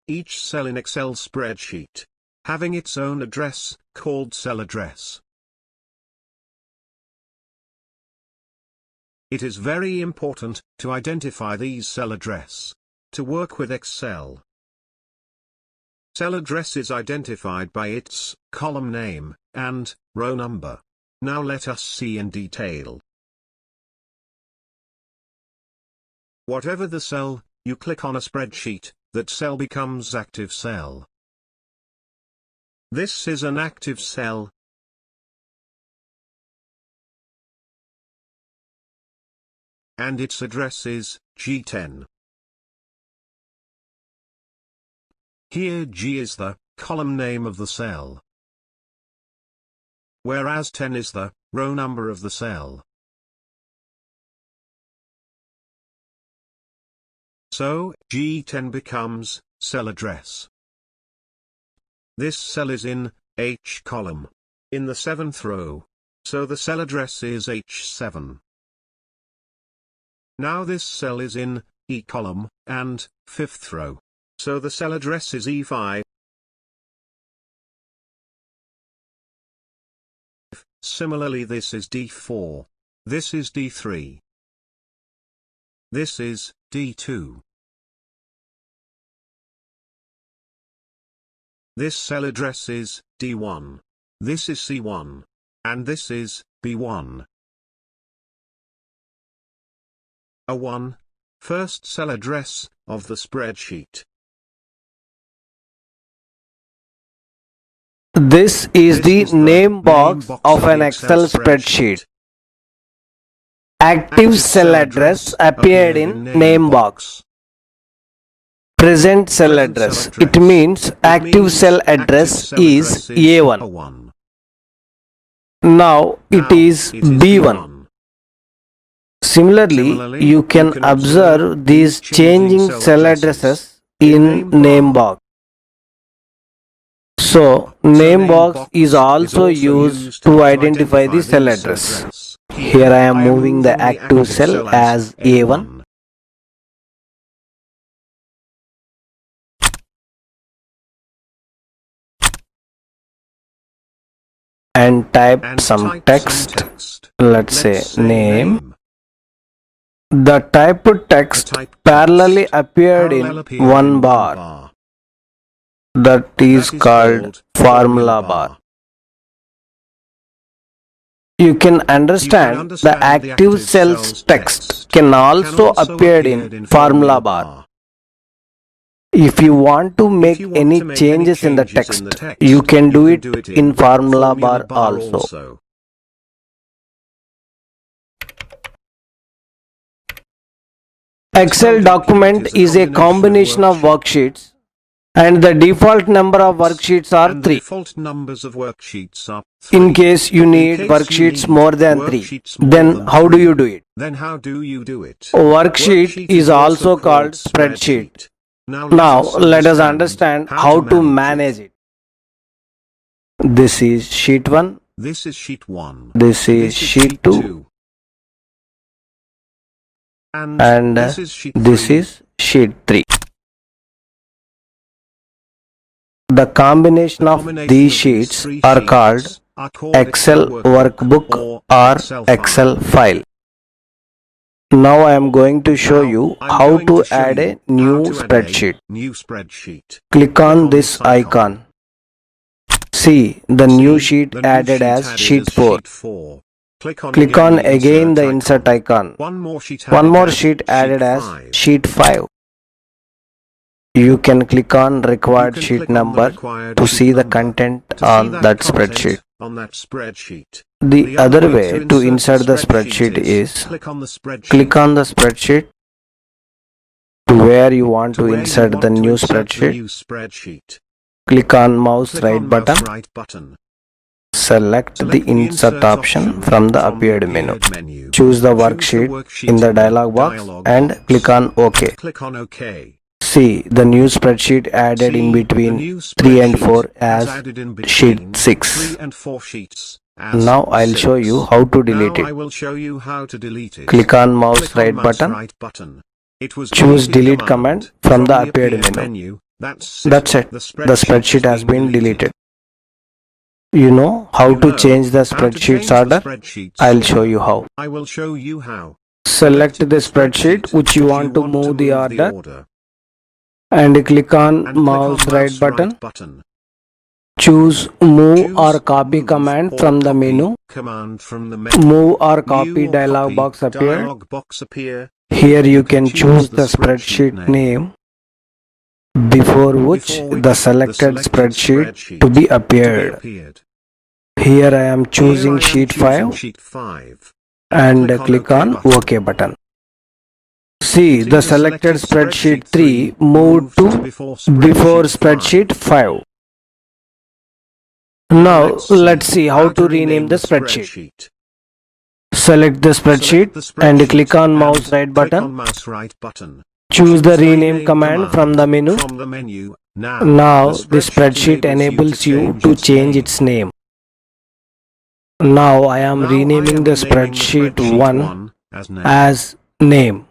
each cell in Excel spreadsheet, having its own address, called cell address. It is very important to identify these cell address to work with Excel. Cell address is identified by its column name and row number. Now let us see in detail. Whatever the cell, you click on a spreadsheet, that cell becomes active cell. This is an active cell. And its address is G10. Here G is the column name of the cell, whereas 10 is the row number of the cell. So, G10 becomes cell address. This cell is in H column, in the 7th row, so the cell address is H7. Now this cell is in E column, and 5th row, so the cell address is E5. Similarly, this is D4. This is D3. This is D2. This cell address is D1. This is C1. And this is B1. A1, first cell address of the spreadsheet. This is the name box of an Excel spreadsheet. Active cell address appeared in name box. Present cell address. It means active cell address is A1. Now it is B1. Similarly, you can observe these changing cell addresses in name box. So, name box is also used to identify the cell address. Here I am moving the active cell as A1. And type some text. Let's say name. The typed text parallelly appeared in one bar. That is called formula bar. You can understand the active cell's text can also appear in formula bar. If you want to make any changes in the text, you can do it in formula bar also. Excel document is a combination of worksheets, and the default number of worksheets are 3. In case you need worksheets more than 3, then how do you do it? Worksheet is also called spreadsheet. Now let us understand how to manage it. This is sheet 1. This is sheet 1. This is sheet 2. And this is sheet 3. The combination of these sheets are called Excel workbook or Excel file. Now I am going to show you how to add a new spreadsheet. Click on this icon. See the new sheet added as sheet 4. Click on again the insert icon. One more sheet added as sheet 5. You can click on required sheet number to see the content on that spreadsheet. The other way to insert the spreadsheet is click on the spreadsheet to where you want to insert the new spreadsheet. Click on mouse right button. Select the insert option from the appeared menu. Choose the worksheet in the dialog box and click on OK. See the new spreadsheet added in between 3 and 4 as sheet 6. Now I'll show you how to delete it. Click on mouse right button. Choose delete command from the appeared menu. That's it. The spreadsheet has been deleted. You know how to change the spreadsheet's order? I'll show you how. I will show you how. Select the spreadsheet which you want to move the order and click on mouse right button. Choose move or copy command from the menu. Move or copy dialog box appear. Here you can choose the spreadsheet name before which the selected spreadsheet to be appeared. Here I am choosing sheet 5 and click on OK button. See, the selected spreadsheet 3 moved to before spreadsheet 5. Now let's see how to rename the spreadsheet. Select the spreadsheet and click on mouse right button. Choose the rename command from the menu. Now the spreadsheet enables you to change its name. Now I am renaming the spreadsheet 1 as name.